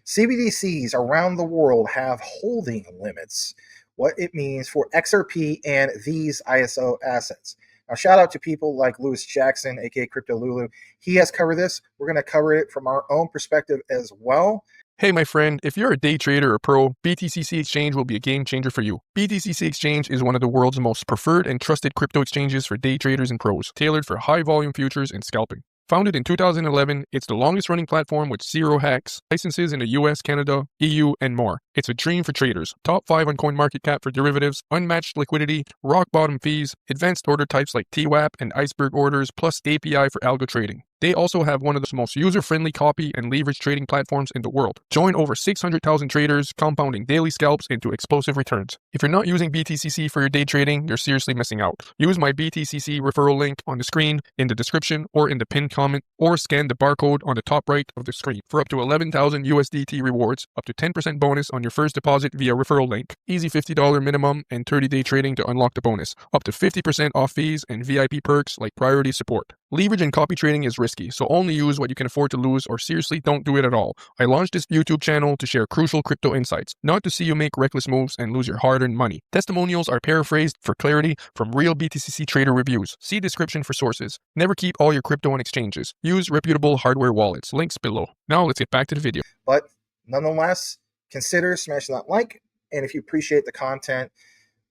CBDCs around the world have holding limits, what it means for XRP and these ISO assets. Now, shout out to people like Lewis Jackson, aka Crypto Lulu. He has covered this. We're going to cover it from our own perspective as well. Hey, my friend, if you're a day trader or pro, BTCC Exchange will be a game changer for you. BTCC Exchange is one of the world's most preferred and trusted crypto exchanges for day traders and pros, tailored for high volume futures and scalping. Founded in 2011, it's the longest running platform with 0 hacks, licenses in the US, Canada, EU, and more. It's a dream for traders. Top 5 on CoinMarketCap for derivatives, unmatched liquidity, rock bottom fees, advanced order types like TWAP and iceberg orders, plus API for algo trading. They also have one of the most user-friendly copy and leverage trading platforms in the world. Join over 600,000 traders, compounding daily scalps into explosive returns. If you're not using BTCC for your day trading, you're seriously missing out. Use my BTCC referral link on the screen, in the description, or in the pinned comment, or scan the barcode on the top right of the screen for up to 11,000 USDT rewards, up to 10% bonus on your first deposit via referral link, easy $50 minimum, and 30-day trading to unlock the bonus, up to 50% off fees and VIP perks like priority support. Leverage and copy trading is risky, so only use what you can afford to lose, or seriously don't do it at all. I launched this YouTube channel to share crucial crypto insights, not to see you make reckless moves and lose your hard-earned money. Testimonials are paraphrased for clarity from real BTCC trader reviews. See description for sources. Never keep all your crypto on exchanges. Use reputable hardware wallets. Links below. Now let's get back to the video. But nonetheless, consider smashing that like, and if you appreciate the content,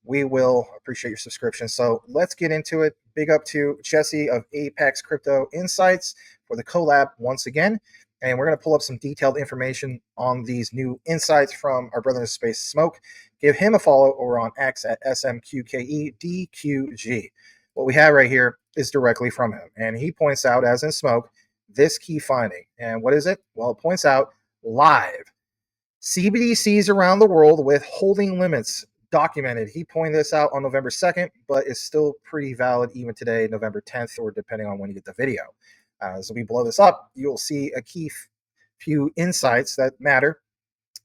we will appreciate your subscription. So let's get into it. Big up to Jesse of Apex Crypto Insights for the collab once again. And we're going to pull up some detailed information on these new insights from our brother in space, Smoke. Give him a follow over on X at SMQKEDQG. What we have right here is directly from him. And he points out, as in Smoke, this key finding. And what is it? Well, it points out live CBDCs around the world with holding limits documented. He pointed this out on November 2nd, but it's still pretty valid even today, November 10th, or depending on when you get the video. As we blow this up, you'll see a key few insights that matter.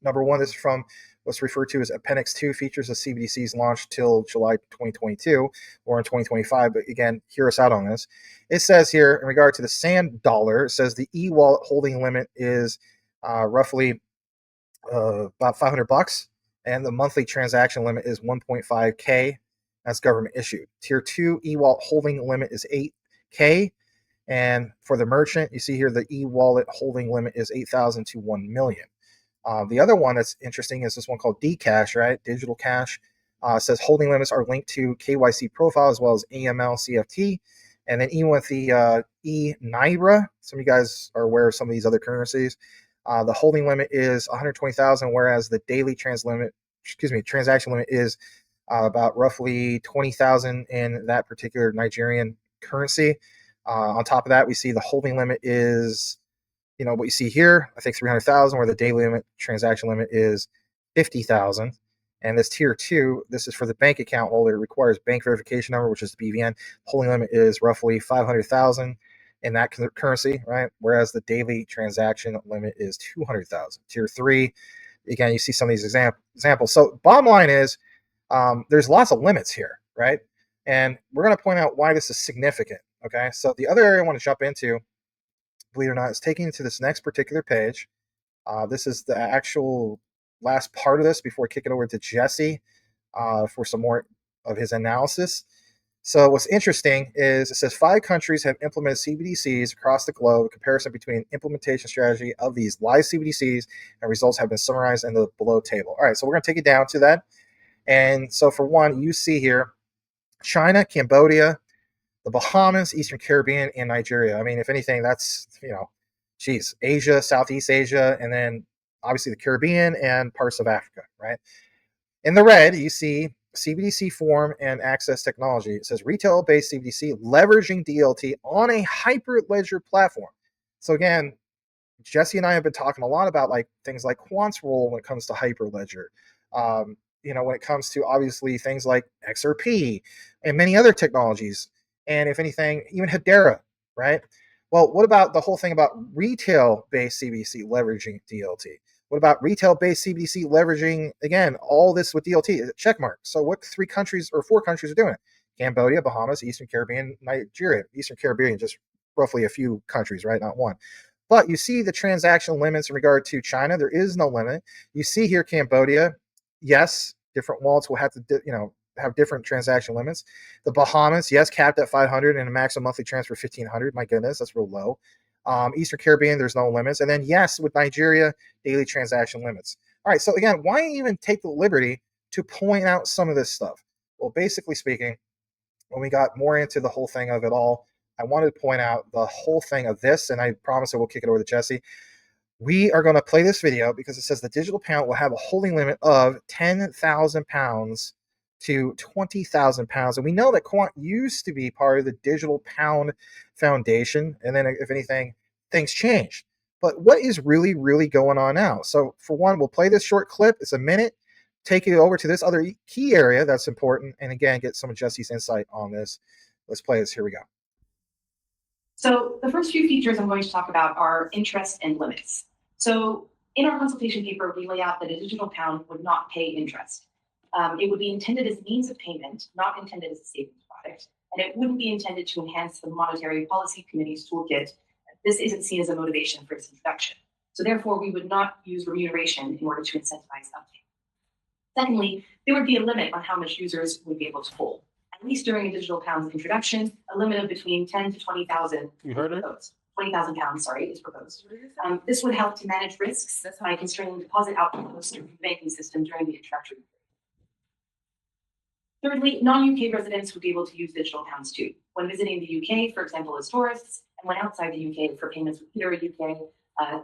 Number one, this is from what's referred to as Appendix 2, features of CBDCs launched till July 2022 or in 2025. But again, hear us out on this. It says here, in regard to the sand dollar, it says the e-wallet holding limit is roughly about $500. And the monthly transaction limit is 1.5K. That's government issued. Tier 2 e-wallet holding limit is 8K. And for the merchant, you see here the e-wallet holding limit is 8,000 to 1 million. The other one that's interesting is this one called Dcash, right? Digital cash. It says holding limits are linked to KYC profile as well as AML CFT. And then even with the e-Naira, some of you guys are aware of some of these other currencies. The holding limit is 120,000, whereas the daily transaction limit is about roughly 20,000 in that particular Nigerian currency. On top of that, we see the holding limit is, what you see here, I think 300,000, where the daily transaction limit is 50,000. And this tier 2, this is for the bank account holder. It requires bank verification number, which is the BVN. Holding limit is roughly 500,000. In that currency, right? Whereas the daily transaction limit is 200,000. Tier 3, again, you see some of these examples. So bottom line is there's lots of limits here, right? And we're going to point out why this is significant, okay? So the other area I want to jump into, believe it or not, is taking you to this next particular page. This is the actual last part of this before I kick it over to Jesse for some more of his analysis. So what's interesting is it says 5 countries have implemented CBDCs across the globe. A comparison between implementation strategy of these live CBDCs and results have been summarized in the below table. All right, so we're going to take it down to that. And so for one, you see here, China, Cambodia, the Bahamas, Eastern Caribbean, and Nigeria. I mean, if anything, that's, Asia, Southeast Asia, and then obviously the Caribbean and parts of Africa, right? In the red, you see CBDC form and access technology. It says retail-based CBDC leveraging DLT on a hyperledger platform. So again, Jesse and I have been talking a lot about things like Quant's role when it comes to hyperledger. When it comes to obviously things like XRP and many other technologies. And if anything, even Hedera, right? Well, what about the whole thing about retail-based CBDC leveraging DLT? What about retail-based CBDC leveraging, again, all this with DLT? Checkmark. So what 3 countries or 4 countries are doing it? Cambodia, Bahamas, Eastern Caribbean, Nigeria. Eastern Caribbean, just roughly a few countries, right? Not one. But you see the transaction limits in regard to China, there is no limit. You see here Cambodia, yes, different wallets will have to, have different transaction limits. The Bahamas, yes, capped at 500 and a maximum monthly transfer 1,500. My goodness, that's real low. Eastern Caribbean, there's no limits. And then, yes, with Nigeria, daily transaction limits. All right, so again, why even take the liberty to point out some of this stuff? Well, basically speaking, when we got more into the whole thing of it all, I wanted to point out the whole thing of this, and I promise I will kick it over to Jesse. We are going to play this video because it says the digital pound will have a holding limit of 10,000 pounds to 20,000 pounds. And we know that Quant used to be part of the Digital Pound Foundation. And then, if anything, things changed. But what is really, really going on now? So, for one, we'll play this short clip. It's a minute. Take it over to this other key area that's important. And again, get some of Jesse's insight on this. Let's play this. Here we go. So the first few features I'm going to talk about are interest and limits. So in our consultation paper, we lay out that a digital pound would not pay interest. It would be intended as a means of payment, not intended as a savings product. And it wouldn't be intended to enhance the Monetary Policy Committee's toolkit. This isn't seen as a motivation for its introduction. So therefore, we would not use remuneration in order to incentivize uptake. Secondly, there would be a limit on how much users would be able to hold. At least during a digital pound's introduction, a limit of between 10 to 20,000 You heard it? 20,000 pounds, is proposed. This would help to manage risks by constraining deposit outflows through the banking system during the introductory period. Thirdly, non-UK residents would be able to use digital pounds too, when visiting the UK, for example, as tourists, and when outside the UK for payments with either a UK.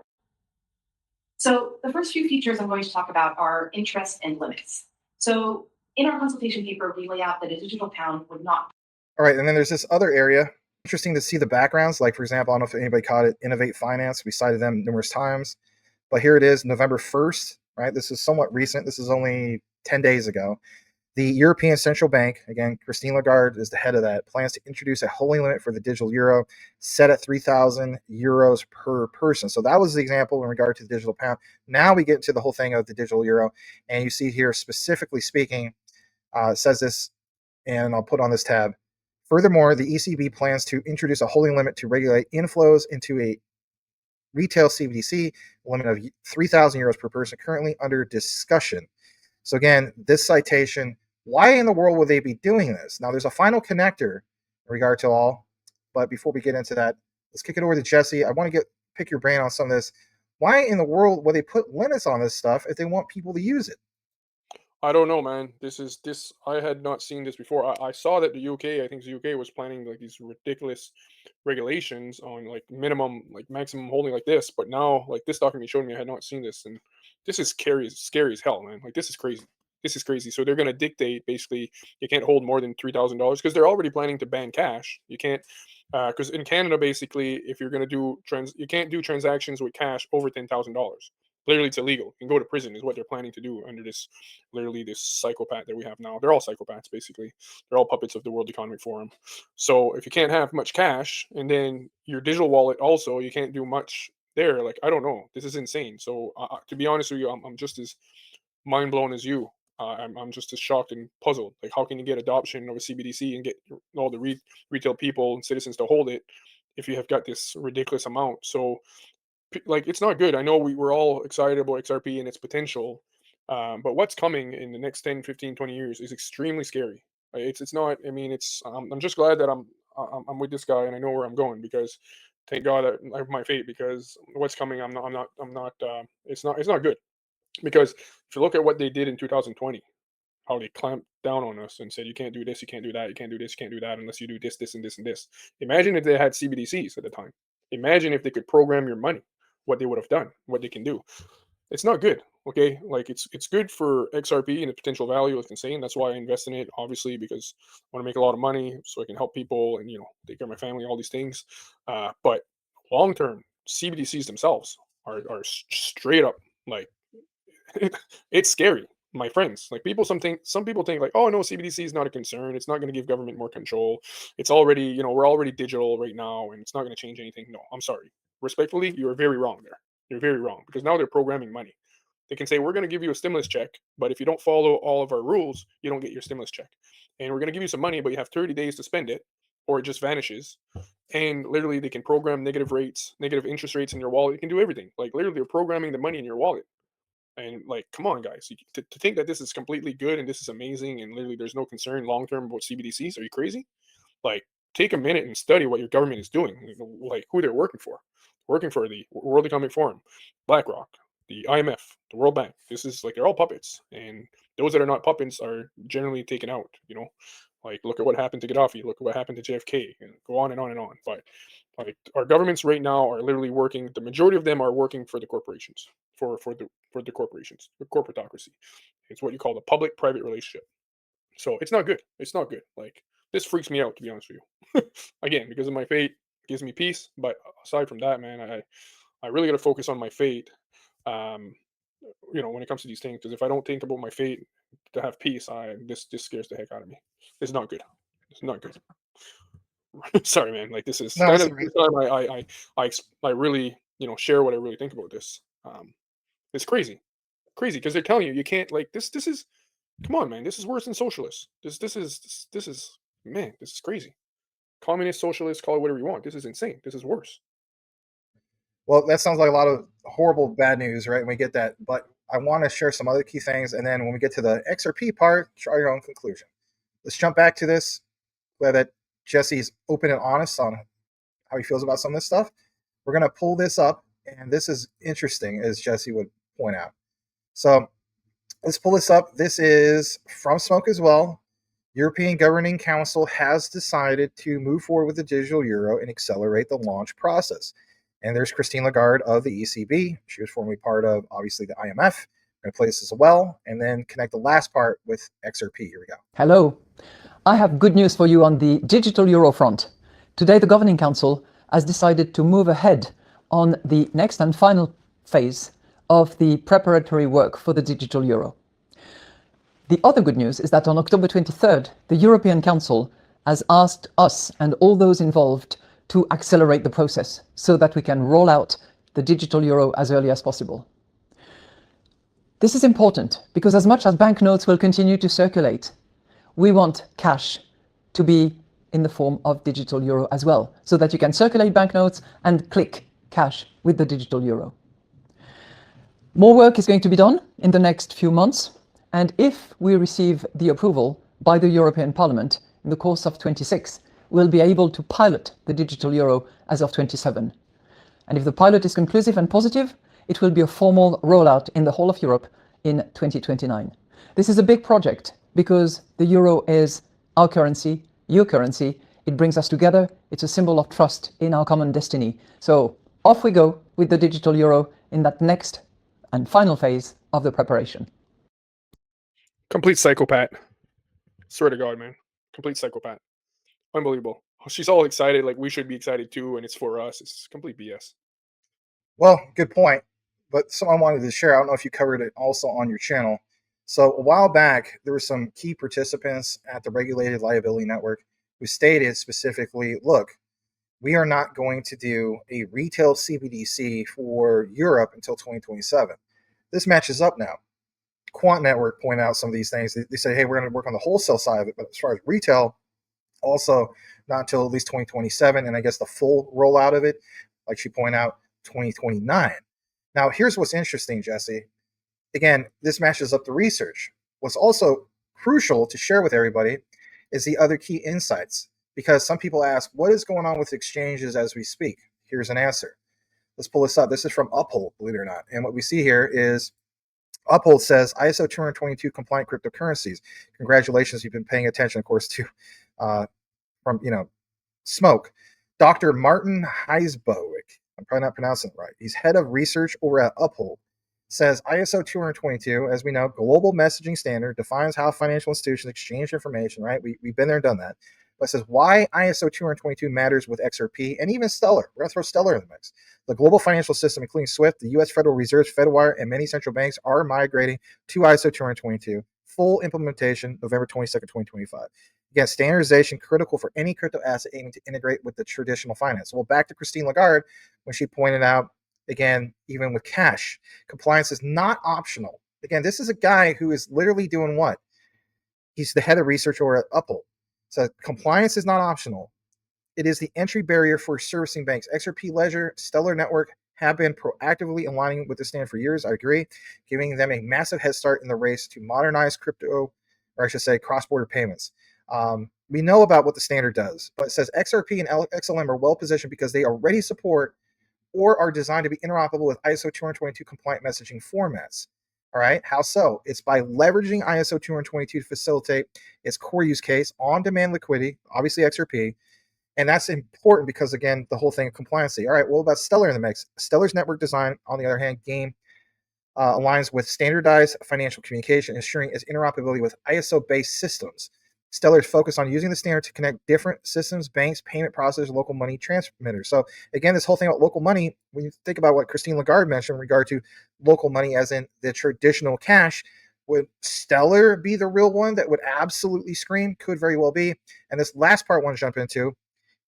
So the first few features I'm going to talk about are interest and limits. So in our consultation paper, we lay out that a digital pound would not. All right, and then there's this other area. Interesting to see the backgrounds. Like, for example, I don't know if anybody caught it, Innovate Finance. We cited them numerous times. But here it is, November 1st, right? This is somewhat recent. This is only 10 days ago. The European Central Bank, again, Christine Lagarde is the head of that, plans to introduce a holding limit for the digital euro set at 3,000 euros per person. So that was the example in regard to the digital pound. Now we get into the whole thing of the digital euro. And you see here, specifically speaking, it says this, and I'll put on this tab. Furthermore, the ECB plans to introduce a holding limit to regulate inflows into a retail CBDC, a limit of 3,000 euros per person, currently under discussion. So again, this citation, why in the world would they be doing this? Now, there's a final connector in regard to all, but before we get into that, let's kick it over to Jesse. I want to pick your brain on some of this. Why in the world would they put limits on this stuff if they want people to use it? I don't know, man. This. I had not seen this before. I saw that the UK, I think the UK was planning like these ridiculous regulations on like minimum, like maximum holding like this. But now, like this document showed me, I had not seen this, and this is scary as hell, man. Like this is crazy. This is crazy. So they're gonna dictate basically you can't hold more than $3,000 because they're already planning to ban cash. You can't. Because in Canada, basically, if you're going to do you can't do transactions with cash over $10,000. Literally, it's illegal. You can go to prison, is what they're planning to do under this, literally, this psychopath that we have now. They're all psychopaths, basically. They're all puppets of the World Economic Forum. So if you can't have much cash, and then your digital wallet also, you can't do much there. Like, I don't know. This is insane. So to be honest with you, I'm just as mind blown as you. I'm just as shocked and puzzled. Like, how can you get adoption of a CBDC and get all the retail people and citizens to hold it if you have got this ridiculous amount? So, like, it's not good. I know we're all excited about XRP and its potential, but what's coming in the next 10, 15, 20 years is extremely scary. It's not. I mean, it's. I'm just glad that I'm with this guy and I know where I'm going because thank God that I have my fate because what's coming, I'm not. It's not good because if you look at what they did in 2020, how they clamped down on us and said you can't do this, you can't do that, you can't do this, you can't do that unless you do this, this, and this, and this. Imagine if they had CBDCs at the time. Imagine if they could program your money, what they would have done, what they can do. It's not good. Okay, like it's good for XRP and the potential value. It's insane. That's why I invest in it, obviously, because I want to make a lot of money so I can help people and take care of my family, all these things. But long term, CBDCs themselves are straight up like it's scary, my friends. Like some people think like, oh no, CBDC is not a concern. It's not going to give government more control. It's already, we're already digital right now, and it's not going to change anything. No, I'm sorry. Respectfully, you are very wrong there. You're very wrong because now they're programming money. They can say we're going to give you a stimulus check, but if you don't follow all of our rules, you don't get your stimulus check. And we're going to give you some money, but you have 30 days to spend it, or it just vanishes. And literally they can program negative interest rates in your wallet. You can do everything. Like literally they're programming the money in your wallet. And like, come on, guys, to think that this is completely good and this is amazing and literally there's no concern long term about CBDCs, are you crazy? Like, take a minute and study what your government is doing, like who they're working for. Working for the World Economic Forum, BlackRock, the IMF, the World Bank. This is like, they're all puppets, and those that are not puppets are generally taken out. Like look at what happened to Gaddafi, look at what happened to JFK, and go on and on and on. But like our governments right now are literally working. The majority of them are working for the corporations, for the corporations, the corporatocracy. It's what you call the public-private relationship. So it's not good. It's not good. Like this freaks me out, to be honest with you. Again, because of my fate, gives me peace. But aside from that, man, I really got to focus on my fate. Um, when it comes to these things, because if I don't think about my fate to have peace, this scares the heck out of me. It's not good. It's not good. Sorry, man. Like this is No, kind it's of the first time I really share what I really think about this. It's crazy because they're telling you can't, like this. This is, come on, man. This is worse than socialists. This is man. This is crazy. Communist, socialist, call it whatever you want. This is insane. This is worse. Well, that sounds like a lot of horrible bad news, right? And we get that. But I want to share some other key things. And then when we get to the XRP part, draw your own conclusion. Let's jump back to this. Glad that Jesse's open and honest on how he feels about some of this stuff. We're going to pull this up. And this is interesting, as Jesse would point out. So let's pull this up. This is from Smoke as well. European Governing Council has decided to move forward with the digital euro and accelerate the launch process. And there's Christine Lagarde of the ECB. She was formerly part of, obviously, the IMF. We're going to play this as well, and then connect the last part with XRP. Here we go. Hello. I have good news for you on the digital euro front. Today, the Governing Council has decided to move ahead on the next and final phase of the preparatory work for the digital euro. The other good news is that on October 23rd, the European Council has asked us and all those involved to accelerate the process so that we can roll out the digital euro as early as possible. This is important because as much as banknotes will continue to circulate, we want cash to be in the form of digital euro as well, so that you can circulate banknotes and click cash with the digital euro. More work is going to be done in the next few months, and if we receive the approval by the European Parliament in the course of 26, we'll be able to pilot the digital euro as of 27. And if the pilot is conclusive and positive, it will be a formal rollout in the whole of Europe in 2029. This is a big project because the euro is our currency, your currency. It brings us together. It's a symbol of trust in our common destiny. So off we go with the digital euro in that next and final phase of the preparation. Complete psychopath. Swear to God, man. Complete psychopath. Unbelievable. She's all excited, like we should be excited too, and it's for us. It's complete BS. Well, good point. But someone wanted to share. I don't know if you covered it also on your channel. So a while back, there were some key participants at the Regulated Liability Network who stated specifically, look, we are not going to do a retail CBDC for Europe until 2027. This matches up now. Quant Network point out some of these things. They say, hey, we're going to work on the wholesale side of it, but as far as retail, also not until at least 2027, and I guess the full rollout of it, like she pointed out, 2029. Now, here's what's interesting, Jesse. Again, this matches up the research. What's also crucial to share with everybody is the other key insights, because some people ask, what is going on with exchanges as we speak? Here's an answer. Let's pull this up. This is from Uphold, believe it or not. And what we see here is Uphold says ISO 222 compliant cryptocurrencies. Congratulations, you've been paying attention, of course, to from Smoke. Dr. Martin Heisbowick, I'm probably not pronouncing it right. He's head of research over at Uphold. Says ISO 222, as we know, global messaging standard, defines how financial institutions exchange information, right? We've been there and done that. But it says why ISO 222 matters with XRP and even Stellar. We're going to throw Stellar in the mix. The global financial system, including SWIFT, the U.S. Federal Reserve, FedWire, and many central banks are migrating to ISO 222. Full implementation, November 22nd, 2025. Again, standardization critical for any crypto asset aiming to integrate with the traditional finance. Well, back to Christine Lagarde when she pointed out, again, even with cash, compliance is not optional. Again, this is a guy who is literally doing what? He's the head of research over at Uphold. So compliance is not optional. it is the entry barrier for servicing banks. XRP Ledger, Stellar Network have been proactively aligning with the standard for years. I agree, giving them a massive head start in the race to modernize crypto, or I should say cross-border payments. We know about what the standard does, but it says XRP and XLM are well positioned because they already support or are designed to be interoperable with ISO 222 compliant messaging formats. All right, how so? It's by leveraging ISO 222 to facilitate its core use case, on-demand liquidity, obviously XRP, and that's important because, again, the whole thing of compliancy. All right, well, about Stellar in the mix. Stellar's network design, on the other hand, aligns with standardized financial communication, ensuring its interoperability with ISO-based systems. Stellar is focused on using the standard to connect different systems, banks, payment processors, local money transmitters. So again, this whole thing about local money, when you think about what Christine Lagarde mentioned in regard to local money as in the traditional cash, would Stellar be the real one that would absolutely scream? Could very well be. And this last part I want to jump into,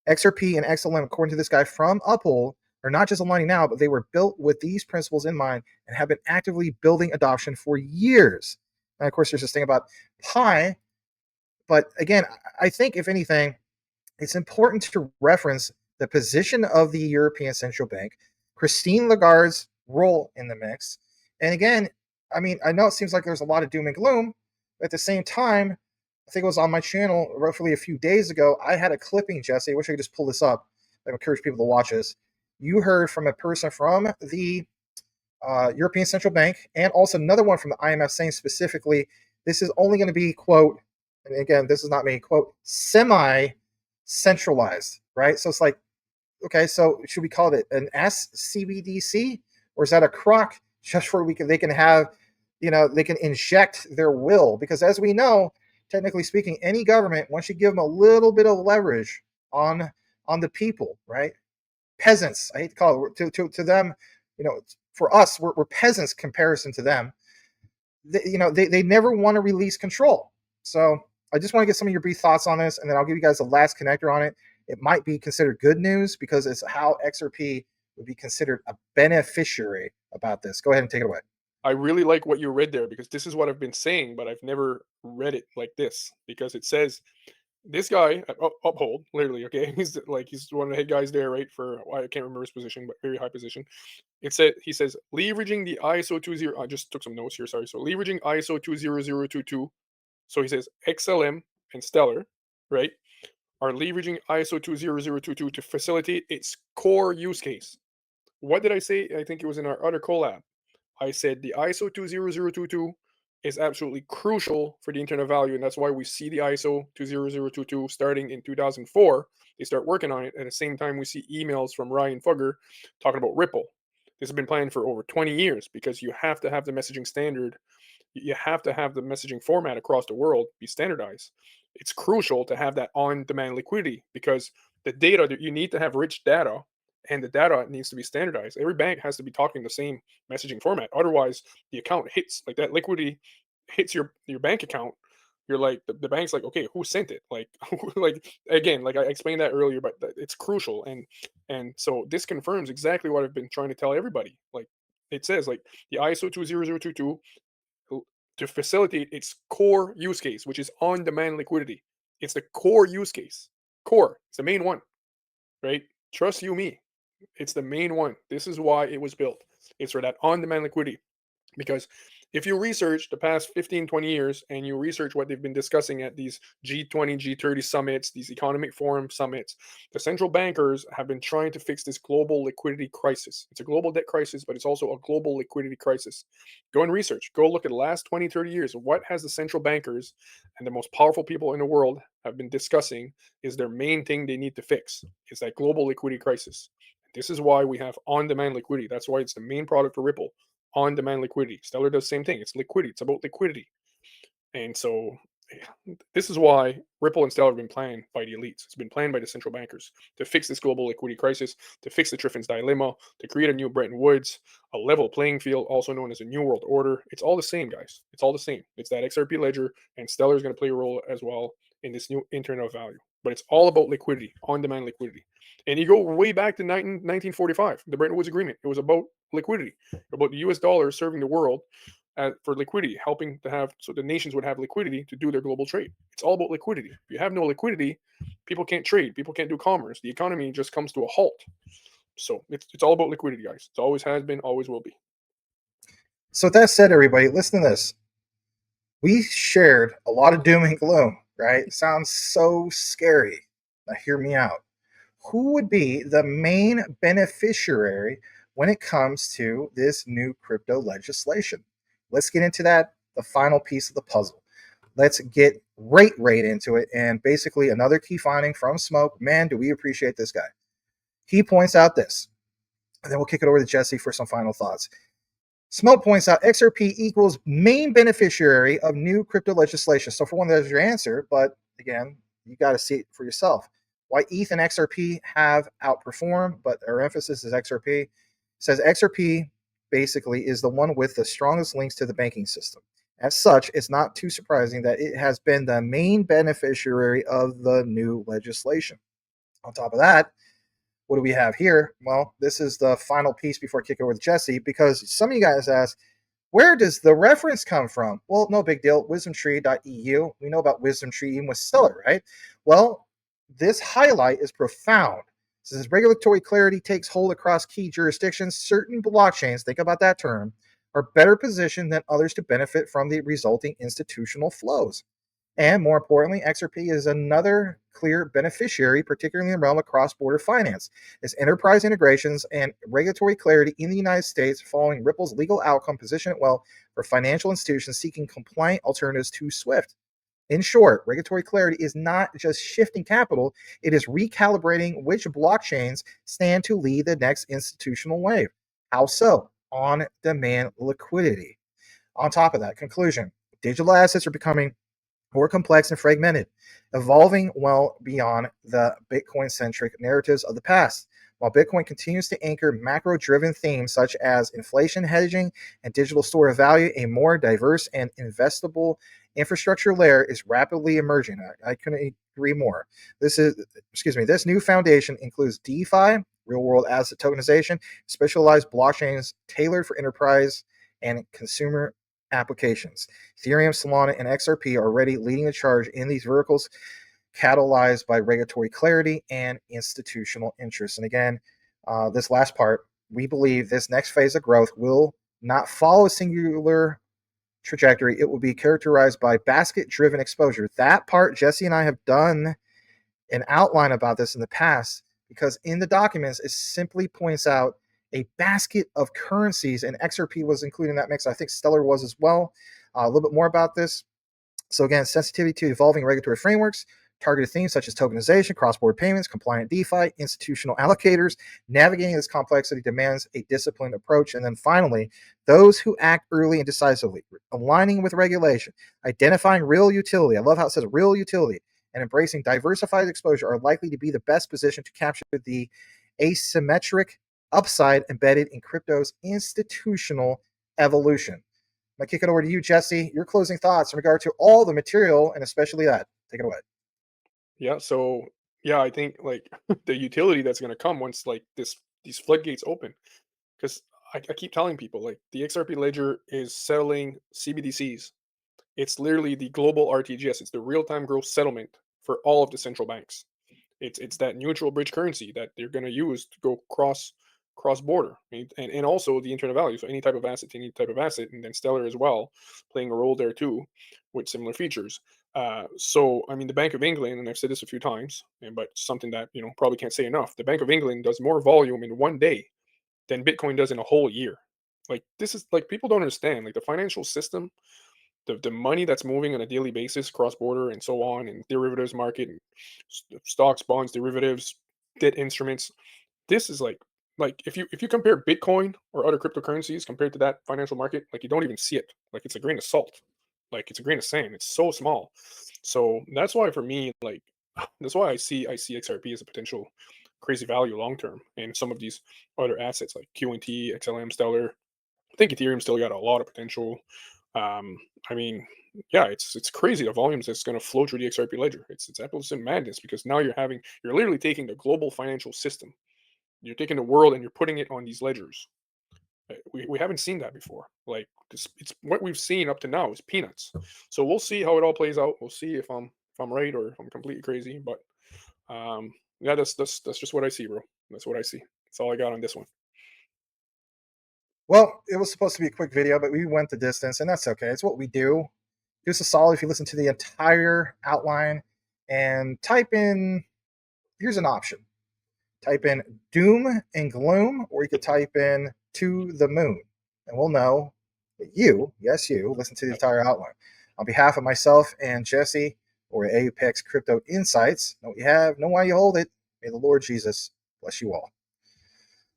XRP and XLM, according to this guy from Uphold, are not just aligning now, but they were built with these principles in mind and have been actively building adoption for years. And of course, there's this thing about Pi. But again, I think, if anything, it's important to reference the position of the European Central Bank, Christine Lagarde's role in the mix. And again, I mean, I know it seems like there's a lot of doom and gloom, but at the same time, I think it was on my channel roughly a few days ago, I had a clipping, Jesse. I wish I could just pull this up. I encourage people to watch this. You heard from a person from the European Central Bank and also another one from the IMF saying specifically, this is only going to be, quote, and again, this is not me, quote, semi-centralized, right? So it's like, okay, so should we call it an SCBDC, or is that a crock just where they can have, they can inject their will? Because as we know, technically speaking, any government, once you give them a little bit of leverage on the people, right? Peasants, I hate to call it, to them, for us, we're peasants comparison to them. They never want to release control. So I just want to get some of your brief thoughts on this, and then I'll give you guys the last connector on it. It might be considered good news because it's how XRP would be considered a beneficiary about this. Go ahead and take it away. I really like what you read there because this is what I've been saying, but I've never read it like this because it says this guy at Uphold, literally, okay, he's one of the head guys there, right? For I can't remember his position, but very high position. He says leveraging the ISO 20. I just took some notes here, sorry. So leveraging ISO 20022. So he says XLM and Stellar, right, are leveraging ISO 20022 to facilitate its core use case. What did I say? I think it was in our other collab. I said the ISO 20022 is absolutely crucial for the internet value, and that's why we see the ISO 20022 starting in 2004. They start working on it. At the same time, we see emails from Ryan Fugger talking about Ripple. This has been planned for over 20 years because you have to have the messaging standard. You have to have the messaging format across the world be standardized. It's crucial to have that on-demand liquidity because the data that you need to have rich data, and the data needs to be standardized. Every bank has to be talking the same messaging format. Otherwise, the account hits, like that liquidity hits your bank account. You're like the bank's like, okay, who sent it? Like, like again, like I explained that earlier, but it's crucial. And so this confirms exactly what I've been trying to tell everybody. Like it says, like the ISO 20022 to facilitate its core use case, which is on-demand liquidity. It's the core use case. Core. It's the main one, right? Trust you me. It's the main one. This is why it was built. It's for that on-demand liquidity. Because if you research the past 15, 20 years and you research what they've been discussing at these G20, G30 summits, these economic forum summits, the central bankers have been trying to fix this global liquidity crisis. It's a global debt crisis, but it's also a global liquidity crisis. Go and research. Go look at the last 20, 30 years. What has the central bankers and the most powerful people in the world have been discussing is their main thing they need to fix. It's that global liquidity crisis. This is why we have on-demand liquidity. That's why it's the main product for Ripple. On-demand liquidity. Stellar does the same thing. It's liquidity. It's about liquidity. And so this is why Ripple and Stellar have been planned by the elites. It's been planned by the central bankers to fix this global liquidity crisis, to fix the Triffin's dilemma, to create a new Bretton Woods, a level playing field, also known as a new world order. It's all the same, guys. It's all the same. It's that XRP ledger, and Stellar is going to play a role as well in this new internet of value. But it's all about liquidity, on-demand liquidity. And you go way back to 1945, the Bretton Woods Agreement. It was about liquidity, about the US dollar serving the world for liquidity, helping to have so the nations would have liquidity to do their global trade. It's all about liquidity. If you have no liquidity, people can't trade, people can't do commerce. The economy just comes to a halt. So it's all about liquidity, guys. It always has been, always will be. So with that said, everybody, listen to this. We shared a lot of doom and gloom, right? Sounds so scary. Now hear me out. Who would be the main beneficiary when it comes to this new crypto legislation? Let's get into that, the final piece of the puzzle. Let's get right into it. And basically, another key finding from Smoke. Man, do we appreciate this guy. He points out this, and then we'll kick it over to Jesse for some final thoughts. Smoke points out XRP equals main beneficiary of new crypto legislation. So for one, there's your answer, but again, you got to see it for yourself. Why ETH and XRP have outperformed, but our emphasis is XRP. It says XRP basically is the one with the strongest links to the banking system. As such, it's not too surprising that it has been the main beneficiary of the new legislation. On top of that, what do we have here? Well, this is the final piece before I kick it over to Jesse, because some of you guys ask, where does the reference come from? Well, no big deal. Wisdomtree.eu. We know about Wisdomtree even with Stellar, right? Well, this highlight is profound. Since regulatory clarity takes hold across key jurisdictions, certain blockchains, think about that term, are better positioned than others to benefit from the resulting institutional flows. And more importantly, XRP is another clear beneficiary, particularly in the realm of cross-border finance. Its enterprise integrations and regulatory clarity in the United States following Ripple's legal outcome position it well for financial institutions seeking compliant alternatives to SWIFT. In short, regulatory clarity is not just shifting capital, it is recalibrating which blockchains stand to lead the next institutional wave. How so? On-demand liquidity. On top of that, conclusion, digital assets are becoming more complex and fragmented, evolving well beyond the Bitcoin-centric narratives of the past. While Bitcoin continues to anchor macro-driven themes such as inflation hedging and digital store of value, a more diverse and investable infrastructure layer is rapidly emerging. I couldn't agree more. This new foundation includes DeFi, real-world asset tokenization, specialized blockchains tailored for enterprise and consumer applications. Ethereum, Solana, and XRP are already leading the charge in these verticals, catalyzed by regulatory clarity and institutional interest. And again, this last part, we believe this next phase of growth will not follow a singular trajectory. It will be characterized by basket-driven exposure. That part, Jesse and I have done an outline about this in the past, because in the documents, it simply points out a basket of currencies, and XRP was included in that mix. I think Stellar was as well. A little bit more about this. So again, sensitivity to evolving regulatory frameworks, targeted themes such as tokenization, cross-border payments, compliant DeFi, institutional allocators. Navigating this complexity demands a disciplined approach. And then finally, those who act early and decisively, aligning with regulation, identifying real utility. I love how it says real utility, and embracing diversified exposure are likely to be the best position to capture the asymmetric upside embedded in crypto's institutional evolution. I'm going to kick it over to you, Jesse. Your closing thoughts in regard to all the material and especially that. Take it away. Yeah. So yeah, I think like the utility that's going to come once like these floodgates open, because I keep telling people like the XRP ledger is settling CBDCs. It's literally the global RTGS. It's the real-time gross settlement for all of the central banks. It's that neutral bridge currency that they're going to use to go cross border, and also the internet value. So any type of asset, and then Stellar as well, playing a role there too, with similar features. So I mean, the Bank of England, and I've said this a few times, but something that probably can't say enough. The Bank of England does more volume in one day than Bitcoin does in a whole year. Like this is like people don't understand. Like the financial system, the money that's moving on a daily basis, cross border and so on, and derivatives market, and stocks, bonds, derivatives, debt instruments. This is like if you compare Bitcoin or other cryptocurrencies compared to that financial market, like you don't even see it. Like it's a grain of salt. Like it's a grain of sand. It's so small. So that's why for me, like that's why I see XRP as a potential crazy value long term, and some of these other assets like QNT, XLM, Stellar. I think Ethereum still got a lot of potential. Um, I mean, yeah, it's crazy the volumes that's going to flow through the XRP ledger. It's absolute madness, because now you're literally taking the global financial system, you're taking the world and you're putting it on these ledgers. We haven't seen that before. Like it's what we've seen up to now is peanuts. So we'll see how it all plays out. We'll see if I'm right or if I'm completely crazy. But yeah, that's just what I see, bro. That's what I see. That's all I got on this one. Well, it was supposed to be a quick video, but we went the distance, and that's okay. It's what we do. Do us a solid if you listen to the entire outline and type in, here's an option. Type in doom and gloom, or you could type in to the moon, and we'll know that you, yes, you, listen to the entire outline. On behalf of myself and Jesse, or Apex Crypto Insights, know what you have, know why you hold it. May the Lord Jesus bless you all.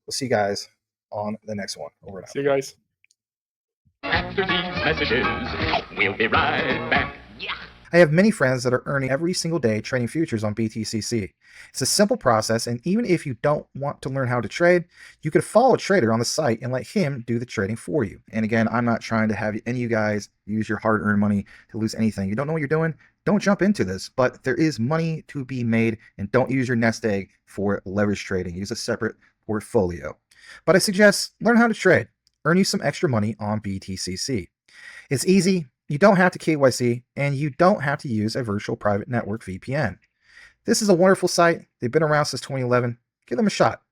We'll see you guys on the next one. Over and out. See you guys. After these messages, we'll be right back. I have many friends that are earning every single day trading futures on BTCC. It's a simple process, and even if you don't want to learn how to trade, you could follow a trader on the site and let him do the trading for you. And again, I'm not trying to have any of you guys use your hard-earned money to lose anything. You don't know what you're doing? Don't jump into this, but there is money to be made, and don't use your nest egg for leverage trading. Use a separate portfolio. But I suggest learn how to trade. Earn you some extra money on BTCC. It's easy. You don't have to KYC, and you don't have to use a virtual private network VPN. This is a wonderful site. They've been around since 2011. Give them a shot.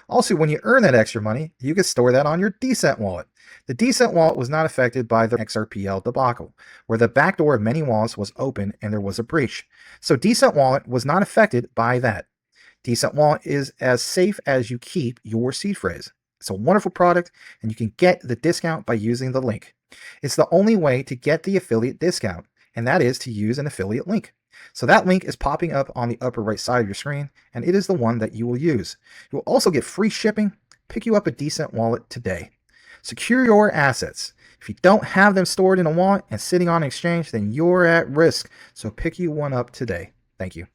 Also, when you earn that extra money, you can store that on your Decent wallet. The Decent wallet was not affected by the XRPL debacle, where the backdoor of many wallets was open and there was a breach. So Decent wallet was not affected by that. Decent wallet is as safe as you keep your seed phrase. It's a wonderful product, and you can get the discount by using the link. It's the only way to get the affiliate discount, and that is to use an affiliate link. So that link is popping up on the upper right side of your screen, and it is the one that you will use. You will also get free shipping. Pick you up a Decent wallet today. Secure your assets. If you don't have them stored in a wallet and sitting on an exchange, then you're at risk. So pick you one up today. Thank you.